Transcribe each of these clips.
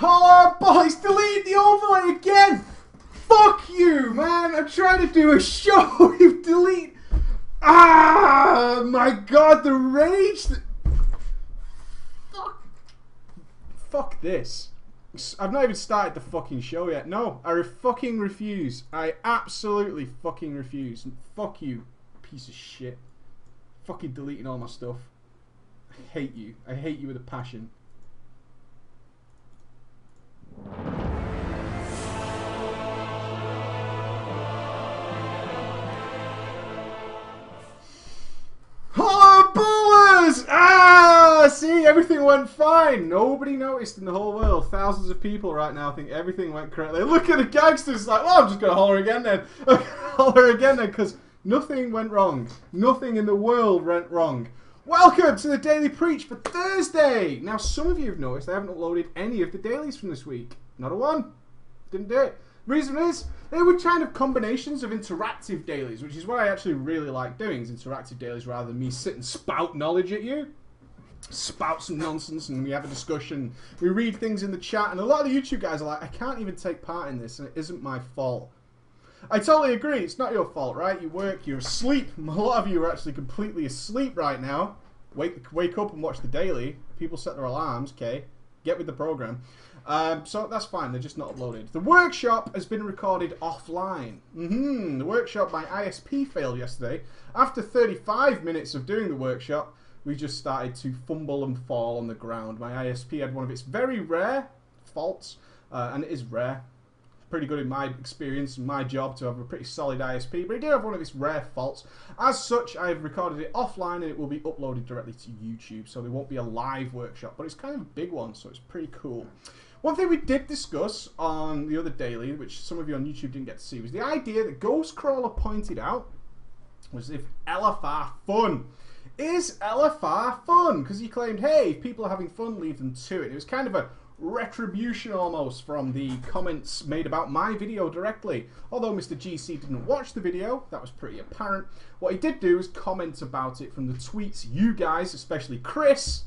Oh, boys, delete the overlay again! Fuck you, man! I'm trying to do a show. You delete. Ah, my God, the rage. Fuck this. I've not even started the fucking show yet. No, I fucking refuse. I absolutely fucking refuse. And fuck you, piece of shit. Fucking deleting all my stuff. I hate you. I hate you with a passion. Oh, ballers! Ah, see, everything went fine. Nobody noticed in the whole world. Thousands of people right now think everything went correctly. Look at the gangsters like, well, I'm just going to holler again then. Holler again then, because nothing went wrong. Nothing in the world went wrong. Welcome to the Daily Preach for Thursday. Now, some of you have noticed I haven't uploaded any of the dailies from this week. Not a one. Didn't do it. Reason is, they were kind of combinations of interactive dailies, which is what I actually really like doing, is interactive dailies rather than me sit and spout knowledge at you. Spout some nonsense and we have a discussion. We read things in the chat, and a lot of the YouTube guys are like, I can't even take part in this, and it isn't my fault. I totally agree. It's not your fault, right? You work, you're asleep. A lot of you are actually completely asleep right now. Wake up and watch the daily. People set their alarms, okay? Get with the program. So that's fine. They're just not uploaded. The workshop has been recorded offline. The workshop, my ISP failed yesterday. After 35 minutes of doing the workshop, we just started to fumble and fall on the ground. My ISP had one of its very rare faults, and it is rare. Pretty good in my experience and my job to have a pretty solid ISP, but it did have one of its rare faults. As such, I have recorded it offline and it will be uploaded directly to YouTube, so there won't be a live workshop, but it's kind of a big one, so it's pretty cool. One thing we did discuss on the other daily, which some of you on YouTube didn't get to see, was the idea that Ghostcrawler pointed out was if LFR fun. Is LFR fun? Because he claimed, hey, if people are having fun, leave them to it. It was kind of a retribution almost from the comments made about my video directly. Although Mr. GC didn't watch the video, that was pretty apparent. What he did do is comment about it from the tweets you guys, especially Chris.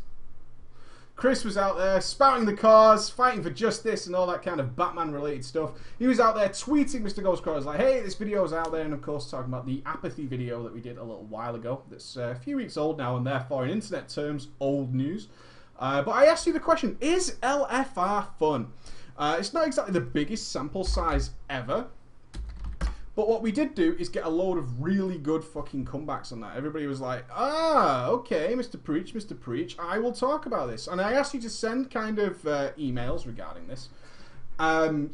Chris was out there spouting the cause, fighting for justice and all that kind of Batman related stuff. He was out there tweeting Mr. Ghostcrawler like, hey, this video's out there, and of course talking about the apathy video that we did a little while ago. That's a few weeks old now and therefore in internet terms, old news. But I asked you the question, is LFR fun? It's not exactly the biggest sample size ever. But what we did do is get a load of really good fucking comebacks on that. Everybody was like, ah, okay, Mr. Preach, I will talk about this. And I asked you to send kind of emails regarding this.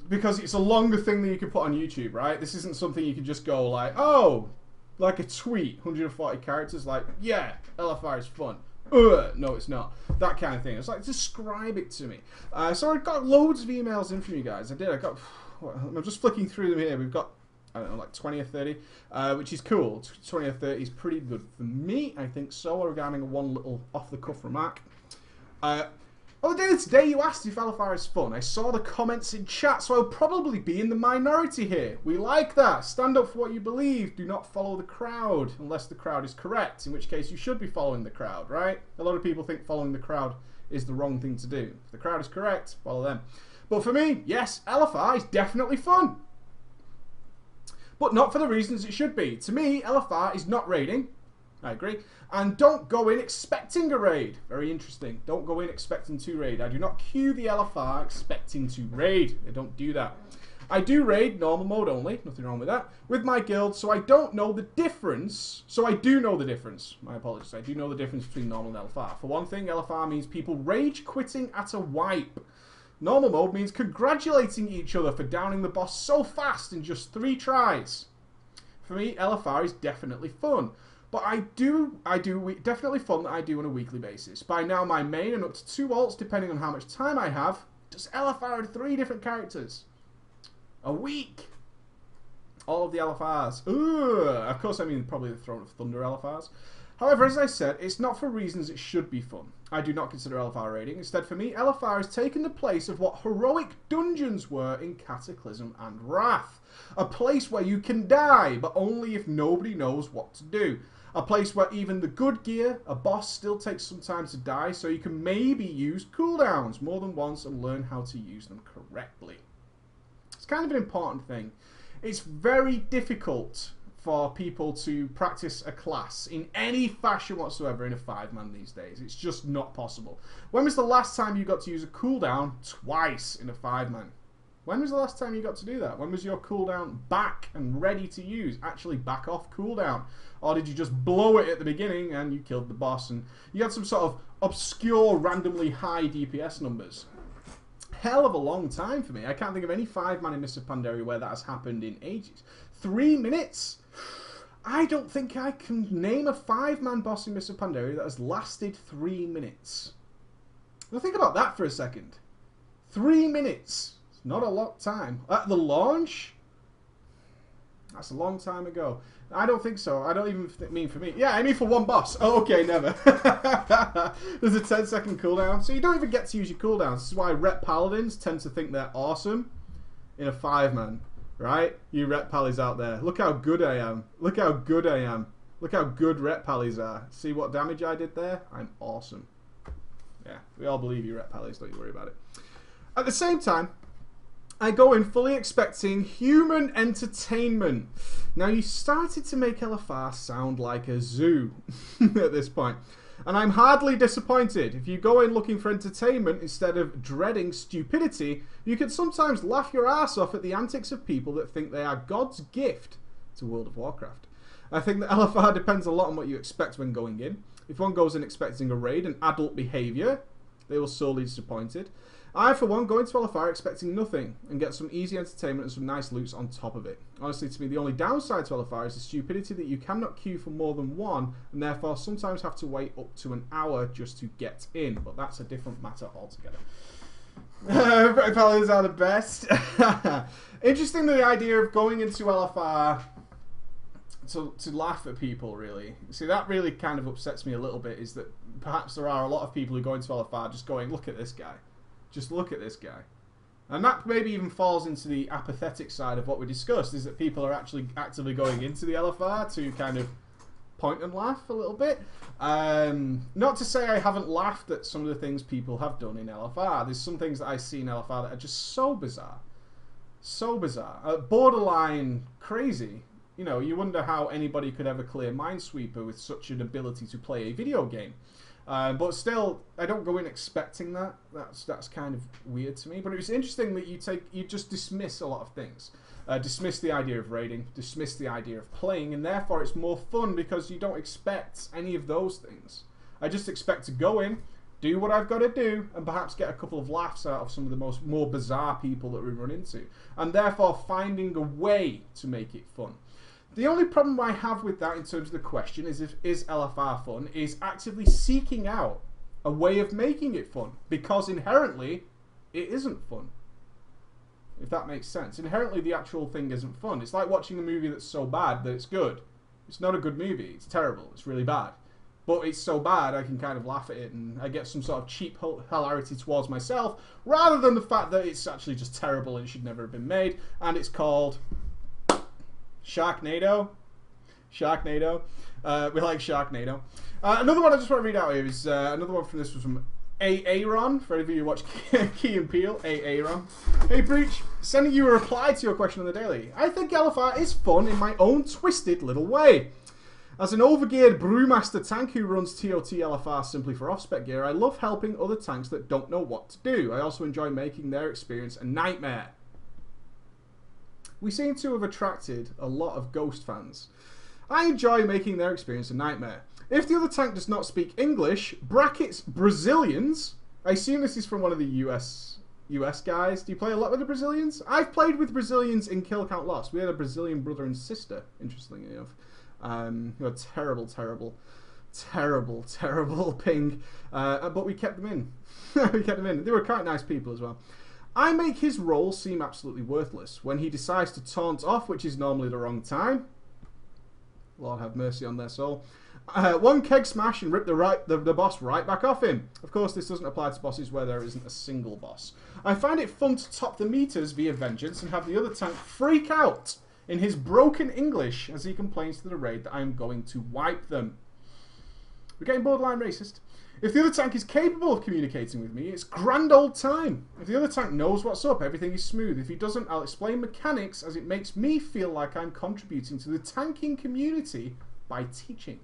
Because it's a longer thing than you can put on YouTube, right? This isn't something you can just go like, oh, like a tweet, 140 characters, like, yeah, LFR is fun. No, it's not. That kind of thing. It's like, describe it to me. So I got loads of emails in from you guys. I'm just flicking through them here. We've got, I don't know, like 20 or 30, which is cool. 20 or 30 is pretty good for me, I think so, regarding one little off-the-cuff remark. Oh, today you asked if LFR is fun. I saw the comments in chat, so I'll probably be in the minority here. We like that. Stand up for what you believe. Do not follow the crowd, unless the crowd is correct, in which case you should be following the crowd, right? A lot of people think following the crowd is the wrong thing to do. If the crowd is correct, follow them. But for me, yes, LFR is definitely fun. But not for the reasons it should be. To me, LFR is not raiding. I agree. And don't go in expecting a raid. Very interesting. Don't go in expecting to raid. I do not queue the LFR expecting to raid. I don't do that. I do raid normal mode only. Nothing wrong with that. With my guild, so I don't know the difference. So I do know the difference. My apologies. I do know the difference between normal and LFR. For one thing, LFR means people rage quitting at a wipe. Normal mode means congratulating each other for downing the boss so fast in just 3 tries. For me, LFR is definitely fun. But definitely fun that I do on a weekly basis. By now, my main and up to 2 alts, depending on how much time I have, does LFR in 3 different characters. A week. All of the LFRs. Of course, I mean probably the Throne of Thunder LFRs. However, as I said, it's not for reasons it should be fun. I do not consider LFR raiding. Instead, for me, LFR has taken the place of what heroic dungeons were in Cataclysm and Wrath. A place where you can die, but only if nobody knows what to do. A place where even the good gear, a boss, still takes some time to die, so you can maybe use cooldowns more than once and learn how to use them correctly. It's kind of an important thing. It's very difficult for people to practice a class in any fashion whatsoever in a 5-man these days. It's just not possible. When was the last time you got to use a cooldown twice in a 5-man? When was the last time you got to do that? When was your cooldown back and ready to use? Actually back off cooldown? Or did you just blow it at the beginning and you killed the boss and you had some sort of obscure, randomly high DPS numbers? Hell of a long time for me. I can't think of any 5-man in Mists of Pandaria where that has happened in ages. 3 minutes? I don't think I can name a 5-man boss in Mists of Pandaria that has lasted 3 minutes. Now think about that for a second. 3 minutes. It's not a lot of time. At the launch? That's a long time ago. I don't think so. I don't even mean for me. Yeah, I mean for one boss. Oh, okay, never. There's a 10-second cooldown. So you don't even get to use your cooldowns. This is why rep paladins tend to think they're awesome in a 5-man. Right? You rep pallies out there. Look how good I am. Look how good I am. Look how good rep pallies are. See what damage I did there? I'm awesome. Yeah, we all believe you rep pallies. Don't you worry about it. At the same time, I go in fully expecting human entertainment. Now, you started to make LFR sound like a zoo at this point. And I'm hardly disappointed. If you go in looking for entertainment instead of dreading stupidity, you can sometimes laugh your ass off at the antics of people that think they are God's gift to World of Warcraft. I think that LFR depends a lot on what you expect when going in. If one goes in expecting a raid and adult behaviour, they will sorely be disappointed. I, for one, go into LFR expecting nothing and get some easy entertainment and some nice loots on top of it. Honestly, to me, the only downside to LFR is the stupidity that you cannot queue for more than one and therefore sometimes have to wait up to an hour just to get in. But that's a different matter altogether. Paladins are the best. Interesting, the idea of going into LFR to laugh at people, really. See, that really kind of upsets me a little bit, is that perhaps there are a lot of people who go into LFR just going, look at this guy. Just look at this guy. And that maybe even falls into the apathetic side of what we discussed, is that people are actually actively going into the LFR to kind of point and laugh a little bit. Not to say I haven't laughed at some of the things people have done in LFR. There's some things that I see in LFR that are just so bizarre. So bizarre. Borderline crazy. You know, you wonder how anybody could ever clear Minesweeper with such an ability to play a video game. But still, I don't go in expecting that. That's kind of weird to me. But it was interesting that you just dismiss a lot of things. Dismiss the idea of raiding, dismiss the idea of playing, and therefore it's more fun because you don't expect any of those things. I just expect to go in, do what I've got to do, and perhaps get a couple of laughs out of some of the more bizarre people that we run into. And therefore finding a way to make it fun. The only problem I have with that in terms of the question is LFR fun, is actively seeking out a way of making it fun. Because inherently, it isn't fun. If that makes sense. Inherently, the actual thing isn't fun. It's like watching a movie that's so bad that it's good. It's not a good movie. It's terrible. It's really bad. But it's so bad, I can kind of laugh at it and I get some sort of cheap hilarity towards myself, rather than the fact that it's actually just terrible and it should never have been made. And it's called Sharknado. Sharknado. We like Sharknado. Another one I just want to read out here is another one from this was from Aaron. For any of you who watch Key and Peele, Aaron. Hey Breach, sending you a reply to your question on the daily. I think LFR is fun in my own twisted little way. As an overgeared brewmaster tank who runs TOT LFR simply for off-spec gear, I love helping other tanks that don't know what to do. I also enjoy making their experience a nightmare. We seem to have attracted a lot of Ghost fans. I enjoy making their experience a nightmare. If the other tank does not speak English, brackets Brazilians, I assume this is from one of the US guys. Do you play a lot with the Brazilians? I've played with Brazilians in Kill Count Lost. We had a Brazilian brother and sister, interestingly enough. Who had terrible ping. But we kept them in. We kept them in. They were quite nice people as well. I make his role seem absolutely worthless. When he decides to taunt off, which is normally the wrong time, Lord have mercy on their soul. One keg smash and rip the boss right back off him. Of course, this doesn't apply to bosses where there isn't a single boss. I find it fun to top the meters via vengeance and have the other tank freak out in his broken English as he complains to the raid that I am going to wipe them. We're getting borderline racist. If the other tank is capable of communicating with me, it's grand old time. If the other tank knows what's up, everything is smooth. If he doesn't, I'll explain mechanics as it makes me feel like I'm contributing to the tanking community by teaching.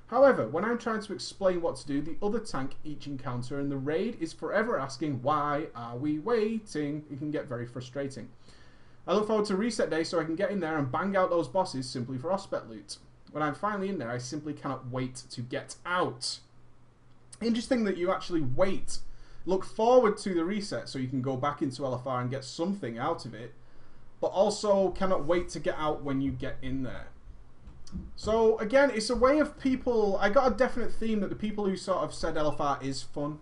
However, when I'm trying to explain what to do, the other tank each encounter in the raid is forever asking, why are we waiting? It can get very frustrating. I look forward to reset day so I can get in there and bang out those bosses simply for Ospet loot. When I'm finally in there, I simply cannot wait to get out. Interesting that you actually wait. Look forward to the reset so you can go back into LFR and get something out of it, but also cannot wait to get out when you get in there. So again, it's a way of people. I got a definite theme that the people who sort of said LFR is fun,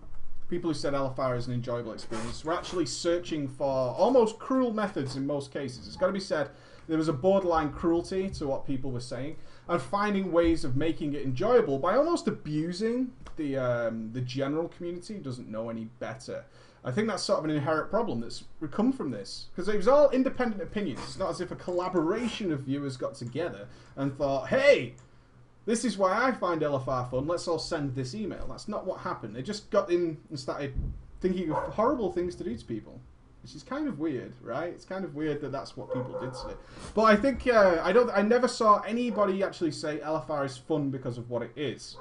people who said LFR is an enjoyable experience, were actually searching for almost cruel methods in most cases. It's got to be said, there was a borderline cruelty to what people were saying, and finding ways of making it enjoyable by almost abusing the general community who doesn't know any better. I think that's sort of an inherent problem that's come from this, because it was all independent opinions. It's not as if a collaboration of viewers got together and thought, hey, this is why I find LFR fun, let's all send this email. That's not what happened. They just got in and started thinking of horrible things to do to people, which is kind of weird, right? It's kind of weird that that's what people did to it. But I think, I never saw anybody actually say LFR is fun because of what it is.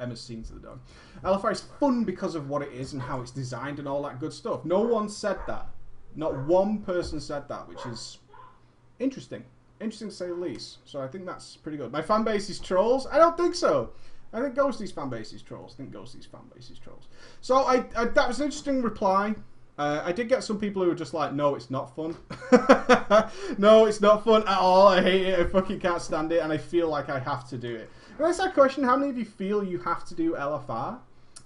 Emma's seen to the dog. LFR is fun because of what it is and how it's designed and all that good stuff. No one said that. Not one person said that, which is interesting. Interesting to say the least. So I think that's pretty good. My fan base is trolls? I don't think so. I think Ghosty's fan base is trolls. I think Ghosty's fan base is trolls. So that was an interesting reply. I did get some people who were just like, no, it's not fun. No, it's not fun at all. I hate it. I fucking can't stand it. And I feel like I have to do it. And that's that question. How many of you feel you have to do LFR?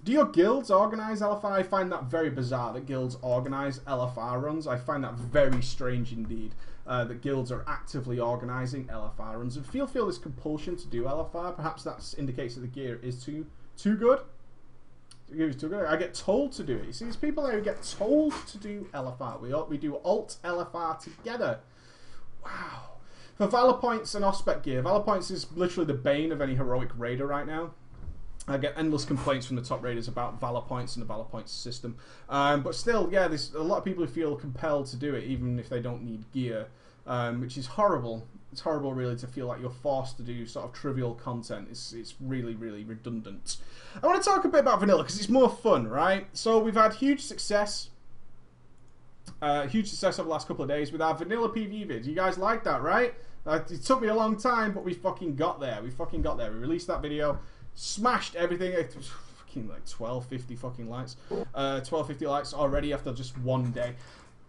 Do your guilds organise LFR? I find that very bizarre that guilds organise LFR runs. I find that very strange indeed. That guilds are actively organising LFR runs and feel this compulsion to do LFR. Perhaps that indicates that the gear is too good. The gear is too good. I get told to do it. You see, there's people there who get told to do LFR. We do alt LFR together. Wow. For Valor Points and Ospec gear, Valor Points is literally the bane of any heroic raider right now. I get endless complaints from the top raiders about Valor Points and the Valor Points system. But still, yeah, there's a lot of people who feel compelled to do it, even if they don't need gear, which is horrible. It's horrible, really, to feel like you're forced to do sort of trivial content. It's really, really redundant. I want to talk a bit about vanilla, because it's more fun, right? So we've had huge success. Over the last couple of days with our vanilla PvE vids. You guys like that, right? It took me a long time, but we fucking got there. We released that video, smashed everything. It was fucking like 1250 fucking likes. 1250 likes already after just one day.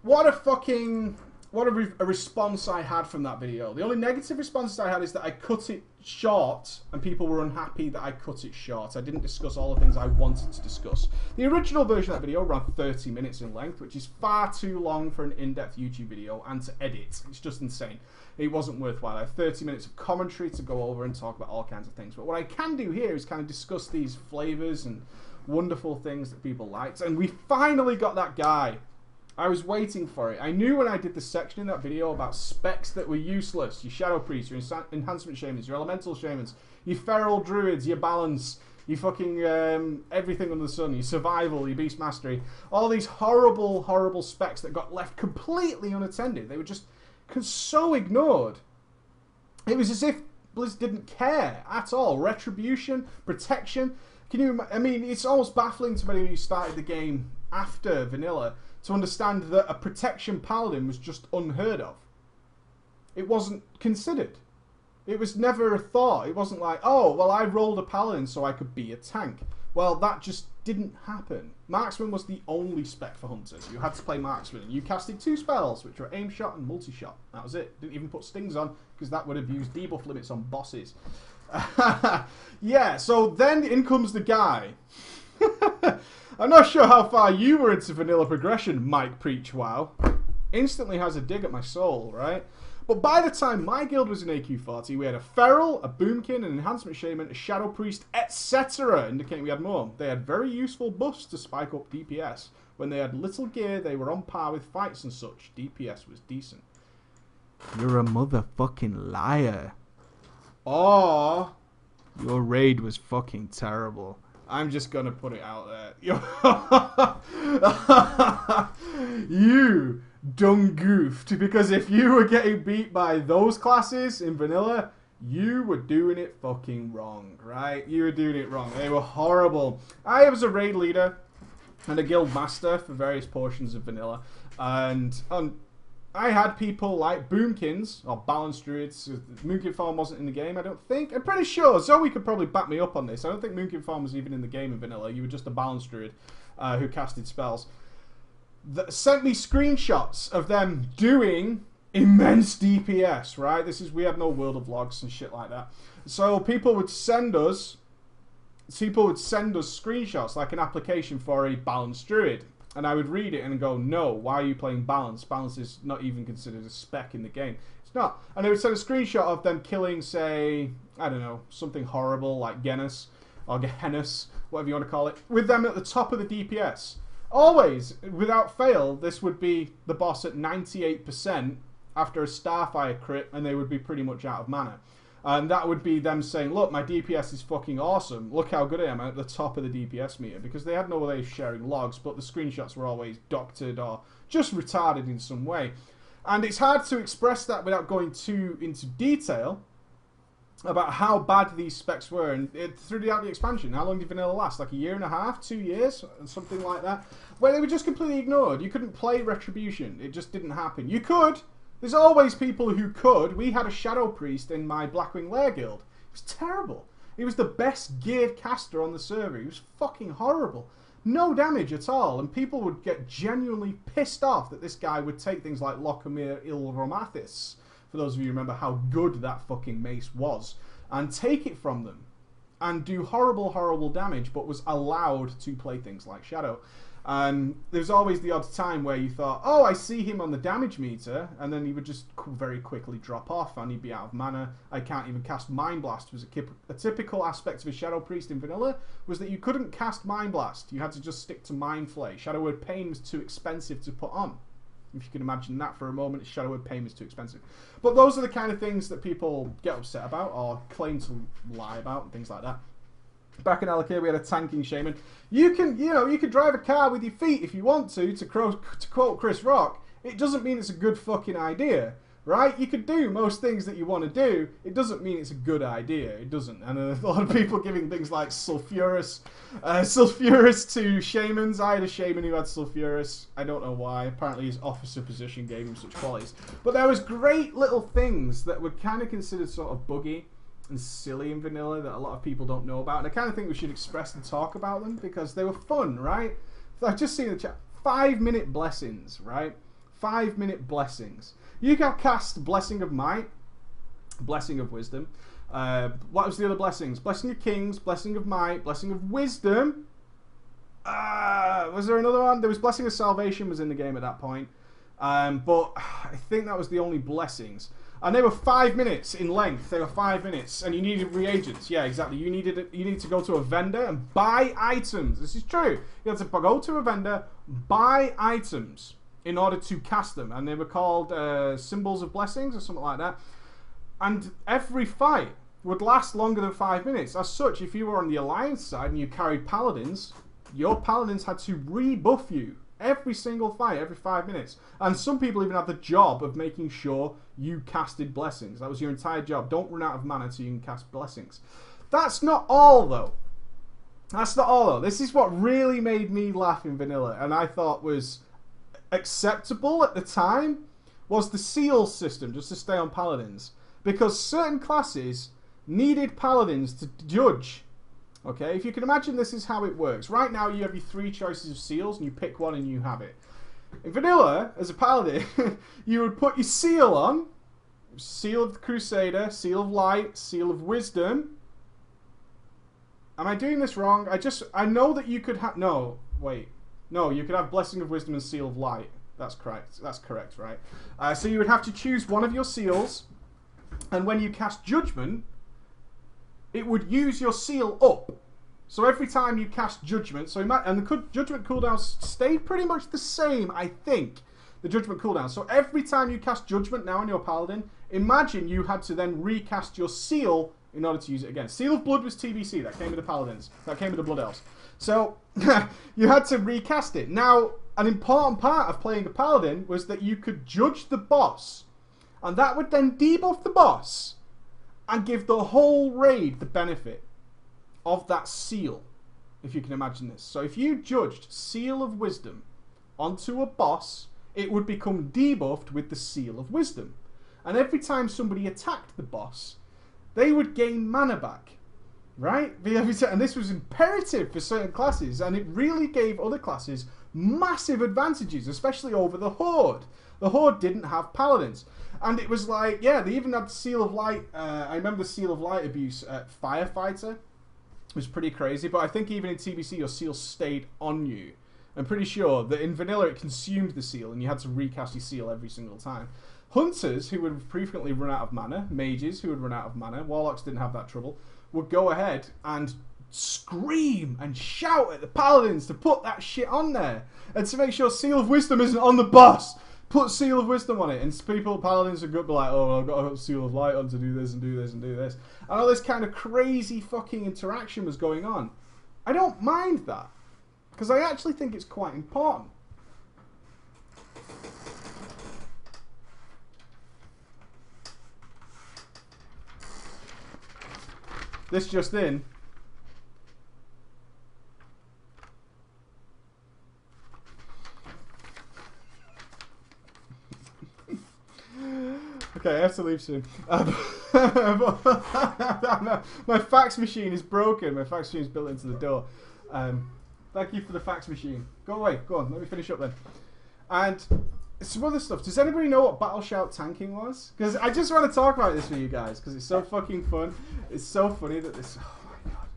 What a response I had from that video. The only negative response I had is that I cut it short, and people were unhappy that I cut it short. I didn't discuss all the things I wanted to discuss. The original version of that video ran 30 minutes in length, which is far too long for an in-depth YouTube video and to edit. It's just insane. It wasn't worthwhile. I have 30 minutes of commentary to go over and talk about all kinds of things. But what I can do here is kind of discuss these flavors and wonderful things that people liked. And we finally got that guy. I was waiting for it. I knew when I did the section in that video about specs that were useless. Your Shadow Priests, your Enhancement Shamans, your Elemental Shamans, your Feral Druids, your Balance, your fucking everything under the sun, your Survival, your Beast Mastery. All these horrible, horrible specs that got left completely unattended. They were just so ignored. It was as if Blizz didn't care at all. Retribution, protection. I mean, it's almost baffling to many who started the game after vanilla to understand that a protection paladin was just unheard of. It wasn't considered. It was never a thought. It wasn't like, oh, well, I rolled a paladin so I could be a tank. Well, that just didn't happen. Marksman was the only spec for hunters. You had to play Marksman, and you casted 2 spells, which were Aim Shot and Multi-Shot. That was it. Didn't even put stings on, because that would have used debuff limits on bosses. Yeah, so then in comes the guy. I'm not sure how far you were into vanilla progression, Mike Preach Wow. Instantly has a dig at my soul, right? But by the time my guild was in AQ40, we had a Feral, a Boomkin, an Enhancement Shaman, a Shadow Priest, etc. Indicating we had more. They had very useful buffs to spike up DPS. When they had little gear, they were on par with fights and such. DPS was decent. You're a motherfucking liar. Oh, your raid was fucking terrible. I'm just gonna put it out there. You dumb goofed. Because if you were getting beat by those classes in vanilla, you were doing it fucking wrong, right? You were doing it wrong. They were horrible. I was a raid leader and a guild master for various portions of vanilla. And I had people like Boomkins, or Balanced Druids. Moonkin Farm wasn't in the game, I don't think. I'm pretty sure. Zoe could probably back me up on this. I don't think Moonkin Farm was even in the game in vanilla. You were just a Balanced Druid who casted spells. That sent me screenshots of them doing immense DPS, right? We had no World of Logs and shit like that. So people would send us screenshots, like an application for a Balanced Druid. And I would read it and go, no, why are you playing Balance? Balance is not even considered a spec in the game. It's not. And they would send a screenshot of them killing, say, I don't know, something horrible like Genus or Gehenus, whatever you want to call it, with them at the top of the DPS. Always, without fail, this would be the boss at 98% after a Starfire crit, and they would be pretty much out of mana. And that would be them saying, look, my DPS is fucking awesome. Look how good I am at the top of the DPS meter. Because they had no way of sharing logs, but the screenshots were always doctored or just retarded in some way. And it's hard to express that without going too into detail about how bad these specs were. And throughout the expansion, how long did vanilla last? Like a year and a half, 2 years, something like that. Where they were just completely ignored. You couldn't play Retribution. It just didn't happen. You could. There's always people who could. We had a Shadow Priest in my Blackwing Lair guild. It was terrible. He was the best geared caster on the server. He was fucking horrible. No damage at all. And people would get genuinely pissed off that this guy would take things like Locomir Ilromathis, for those of you who remember how good that fucking mace was, and take it from them. And do horrible, horrible damage, but was allowed to play things like Shadow. There's always the odd time where you thought, oh, I see him on the damage meter, and then he would just very quickly drop off and he'd be out of mana. I can't even cast Mind Blast. Was a typical aspect of a Shadow Priest in vanilla was that you couldn't cast Mind Blast. You had to just stick to Mind Flay. Shadow Word Pain was too expensive to put on. If you can imagine that for a moment, Shadow Word Pain was too expensive. But those are the kind of things that people get upset about or claim to lie about and things like that. Back in Alakir, we had a tanking shaman. You could drive a car with your feet if you want to quote Chris Rock. It doesn't mean it's a good fucking idea, right? You could do most things that you want to do. It doesn't mean it's a good idea. It doesn't. And a lot of people giving things like Sulfurous to shamans. I had a shaman who had Sulfurous. I don't know why. Apparently his officer position gave him such qualities. But there was great little things that were kind of considered sort of buggy and silly in vanilla that a lot of people don't know about, and I kind of think we should express and talk about them because they were fun, right? So I've just seen in the chat 5-minute blessings, right? 5-minute blessings. You can cast Blessing of Might, Blessing of Wisdom. What was the other blessings? Blessing of Kings, Blessing of Might, Blessing of Wisdom. Was there another one? There was Blessing of Salvation was in the game at that point, but I think that was the only blessings. And they were 5 minutes in length. They were 5 minutes, and you needed reagents. Yeah, exactly. You needed to go to a vendor and buy items. This is true. You had to go to a vendor, buy items in order to cast them, and they were called Symbols of Blessings or something like that. And every fight would last longer than 5 minutes. As such, if you were on the Alliance side and you carried paladins, your paladins had to rebuff you every single fight, every 5 minutes. And some people even had the job of making sure you casted blessings. That was your entire job. Don't run out of mana so you can cast blessings. That's not all, though. That's not all, though. This is what really made me laugh in vanilla, and I thought was acceptable at the time, was the seal system, just to stay on paladins. Because certain classes needed paladins to judge. Okay, if you can imagine, this is how it works. Right now, you have your 3 choices of seals, and you pick one and you have it. In vanilla, as a paladin, you would put your seal on. Seal of the Crusader, Seal of Light, Seal of Wisdom. Am I doing this wrong? I know that you could have... No, wait. No, you could have Blessing of Wisdom and Seal of Light. That's correct. That's correct, right? So you would have to choose one of your seals, and when you cast Judgment, it would use your seal up. So every time you cast Judgment, and the Judgment cooldown stayed pretty much the same, I think. The Judgment cooldown. So every time you cast Judgment now on your Paladin, imagine you had to then recast your seal in order to use it again. Seal of Blood was TBC. That came with the Paladins. That came with the Blood Elves. So you had to recast it. Now, an important part of playing a Paladin was that you could judge the boss, and that would then debuff the boss and give the whole raid the benefit of that seal, if you can imagine this. So if you judged Seal of Wisdom onto a boss, it would become debuffed with the Seal of Wisdom. And every time somebody attacked the boss, they would gain mana back. Right? And this was imperative for certain classes, and it really gave other classes massive advantages, especially over the Horde. The Horde didn't have Paladins. And it was like, yeah, they even had the Seal of Light. I remember the Seal of Light abuse at Firefighter. It was pretty crazy, but I think even in TBC, your seal stayed on you. I'm pretty sure that in Vanilla, it consumed the seal, and you had to recast your seal every single time. Hunters, who would frequently run out of mana, mages, who would run out of mana, warlocks didn't have that trouble, would go ahead and scream and shout at the Paladins to put that shit on there. And to make sure Seal of Wisdom isn't on the boss, put Seal of Wisdom on it. And Paladins would be like, oh, I've got to put Seal of Light on to do this and do this and do this. And all this kind of crazy fucking interaction was going on. I don't mind that, because I actually think it's quite important. This just in. Okay, I have to leave soon. My fax machine is broken. My fax machine is built into the door. Thank you for the fax machine. Go away. Go on. Let me finish up then. And some other stuff. Does anybody know what Battle Shout tanking was? Because I just want to talk about this with you guys, because it's so fucking fun. It's so funny that this... Oh my god.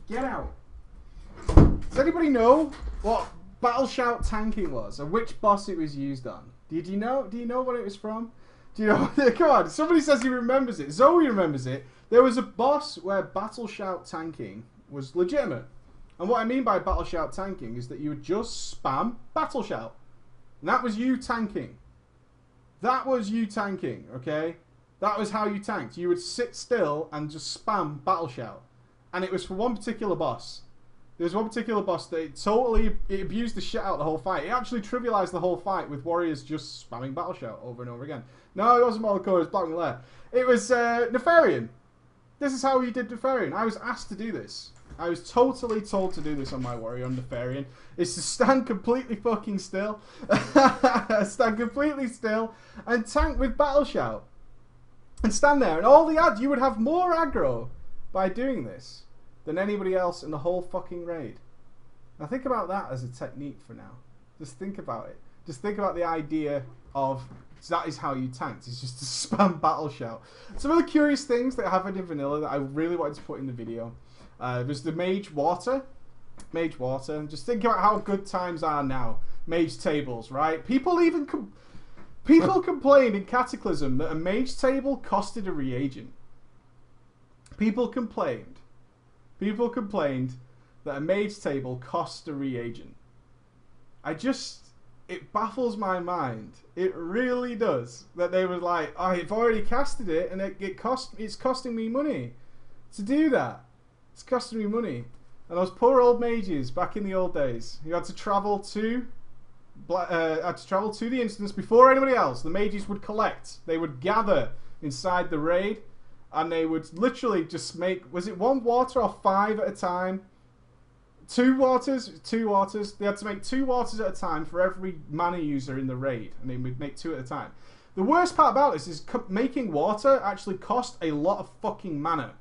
Get out. Does anybody know what Battle Shout tanking was, and which boss it was used on? Did you know? Do you know what it was from? Do you know? Come on. Somebody says he remembers it. Zoe remembers it. There was a boss where Battle Shout tanking was legitimate. And what I mean by Battle Shout tanking is that you would just spam Battle Shout. And that was you tanking. That was you tanking, okay? That was how you tanked. You would sit still and just spam Battle Shout. And it was for one particular boss. There was one particular boss that it abused the shit out of the whole fight. It actually trivialized the whole fight with warriors just spamming Battle Shout over and over again. No, it wasn't Molotov, it was Black Lair. It was Nefarian. This is how you did Nefarian. I was asked to do this. I was totally told to do this on my warrior on Nefarian. Is to stand completely fucking still. Stand completely still and tank with Battle Shout. And stand there. And all the ads, you would have more aggro by doing this than anybody else in the whole fucking raid. Now think about that as a technique for now. Just think about it. Just think about the idea of that is how you tanked. It's just to spam Battle Shout. Some of the curious things that happened in Vanilla that I really wanted to put in the video. There's the Mage Water. Mage Water. Just think about how good times are now. Mage tables, right? People complained in Cataclysm that a mage table costed a reagent. People complained that a mage table cost a reagent. It baffles my mind. It really does. That they were like, I've already casted it and it's costing me money to do that. It's costing me money. And those poor old mages back in the old days, you had to travel to the instance before anybody else. The mages would collect. They would gather inside the raid, and they would literally just make, was it 1 water or 5 at a time? 2 waters. They had to make 2 waters at a time for every mana user in the raid, and they would make 2 at a time. The worst part about this is making water actually cost a lot of fucking mana,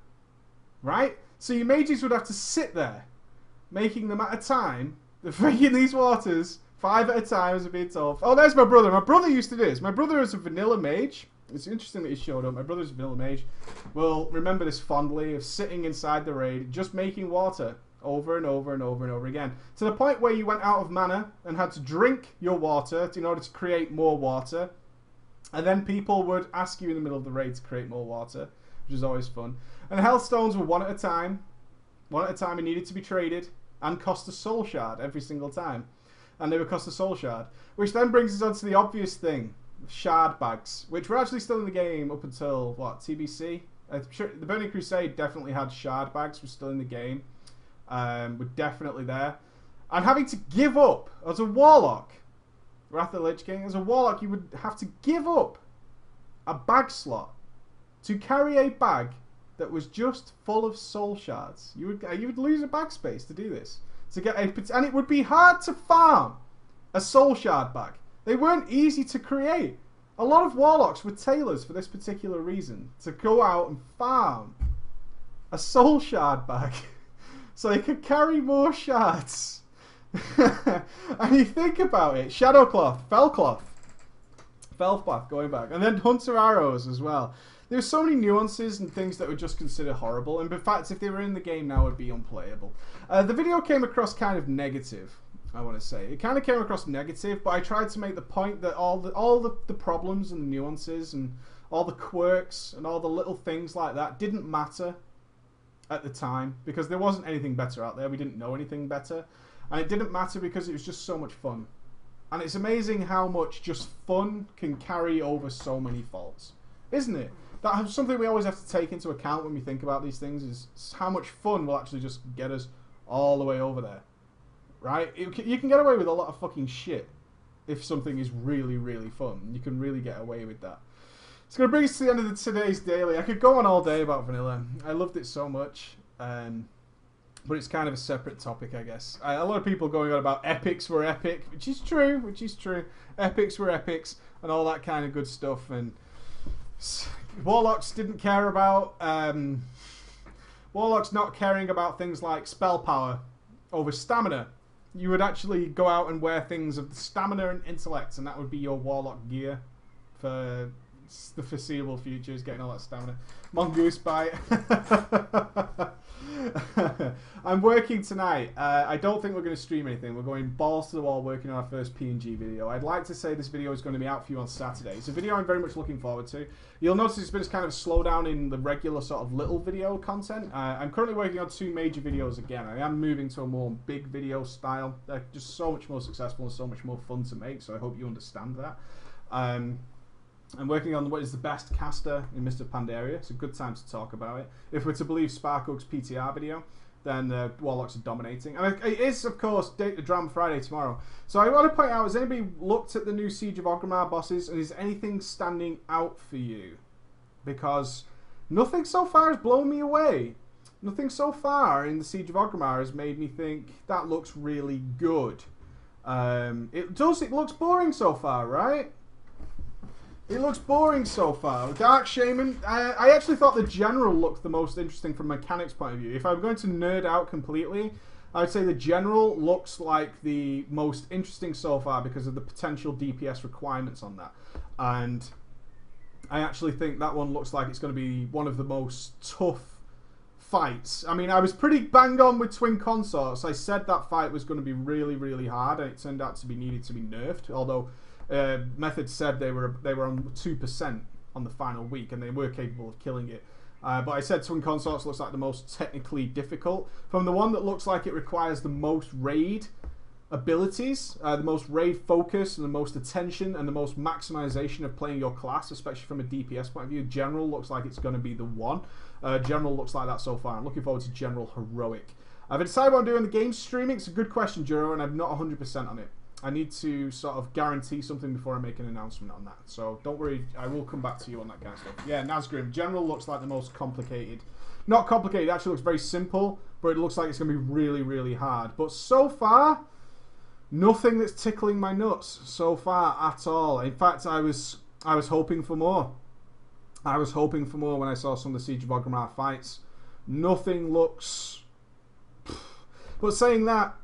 right? So your mages would have to sit there, making them at a time. They're making these waters 5 at a time, as I'm being told. Oh, there's my brother. My brother used to do this. My brother is a vanilla mage. It's interesting that he showed up. My brother's a vanilla mage. Will remember this fondly of sitting inside the raid, just making water over and over and over and over again. To the point where you went out of mana and had to drink your water in order to create more water. And then people would ask you in the middle of the raid to create more water, which is always fun. And Hellstones were one at a time. One at a time and needed to be traded and cost a soul shard every single time. And they would cost a soul shard. Which then brings us on to the obvious thing. Shard bags. Which were actually still in the game up until, what, TBC? I'm sure the Burning Crusade definitely had shard bags. Were still in the game. Were definitely there. And having to give up as a warlock. Wrath of the Lich King. As a warlock, you would have to give up a bag slot to carry a bag that was just full of soul shards. You would lose a bag space to do this. To get and it would be hard to farm a soul shard bag. They weren't easy to create. A lot of warlocks were tailors for this particular reason. To go out and farm a soul shard bag so they could carry more shards. And you think about it, Shadowcloth, Felcloth going back, and then Hunter Arrows as well. There's so many nuances and things that were just considered horrible, and in fact, if they were in the game now, it would be unplayable. The video came across kind of negative, I want to say. It kind of came across negative, but I tried to make the point that all the problems and the nuances and all the quirks and all the little things like that didn't matter at the time, because there wasn't anything better out there. We didn't know anything better. And it didn't matter because it was just so much fun. And it's amazing how much just fun can carry over so many faults. Isn't it? That's something we always have to take into account when we think about these things, is how much fun will actually just get us all the way over there. Right? You can get away with a lot of fucking shit if something is really, really fun. You can really get away with that. It's going to bring us to the end of today's daily. I could go on all day about vanilla. I loved it so much. But it's kind of a separate topic, I guess. A lot of people going on about epics were epic, which is true. Epics were epics, and all that kind of good stuff. And warlocks didn't care about warlocks not caring about things like spell power over stamina. You would actually go out and wear things of stamina and intellect, and that would be your warlock gear for the foreseeable future, is getting all that stamina. Mongoose bite. I'm working tonight. I don't think we're going to stream anything. We're going balls to the wall working on our first PNG video. I'd like to say this video is going to be out for you on Saturday. It's a video I'm very much looking forward to. You'll notice it's been kind of a slowdown in the regular sort of little video content. I'm currently working on 2 major videos again. I am moving to a more big video style. They're just so much more successful and so much more fun to make, so I hope you understand that. I'm working on what is the best caster in Mr. Pandaria. It's a good time to talk about it. If we're to believe Sparkug's PTR video, then Warlocks are dominating. And it is, of course, Drama Friday tomorrow. So I want to point out, has anybody looked at the new Siege of Orgrimmar bosses, and is anything standing out for you? Because nothing so far has blown me away. Nothing so far in the Siege of Orgrimmar has made me think that looks really good. It looks boring so far, right? It looks boring so far. Dark Shaman, I actually thought the General looked the most interesting from a mechanics point of view. If I'm going to nerd out completely, I would say the General looks like the most interesting so far because of the potential DPS requirements on that. And I actually think that one looks like it's going to be one of the most tough fights. I mean, I was pretty bang on with Twin Consorts. I said that fight was going to be really, really hard, and it turned out to be needed to be nerfed, although Method said they were on 2% on the final week, and they were capable of killing it. But I said Twin Consorts looks like the most technically difficult. From the one that looks like it requires the most raid abilities, the most raid focus, and the most attention, and the most maximization of playing your class, especially from a DPS point of view, General looks like it's going to be the one. General looks like that so far. I'm looking forward to General Heroic. I've decided what I'm doing the game streaming. It's a good question, Juro, and I'm not 100% on it. I need to sort of guarantee something before I make an announcement on that. So don't worry, I will come back to you on that kind of stuff. Yeah, Nazgrim. General looks like the most complicated. Not complicated, it actually looks very simple, but it looks like it's going to be really, really hard. But so far, nothing that's tickling my nuts so far at all. In fact, I was hoping for more. I was hoping for more when I saw some of the Siege of Orgrimmar fights. Nothing looks... But saying that,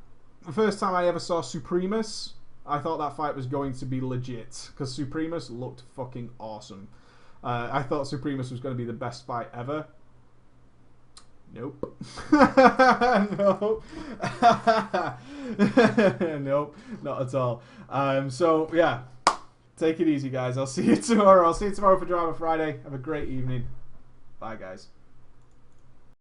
the first time I ever saw Supremus, I thought that fight was going to be legit, because Supremus looked fucking awesome. I thought Supremus was going to be the best fight ever. Nope. Nope. Nope. Not at all. So yeah, take it easy, guys. I'll see you tomorrow. I'll see you tomorrow for Drama Friday. Have a great evening. Bye, guys.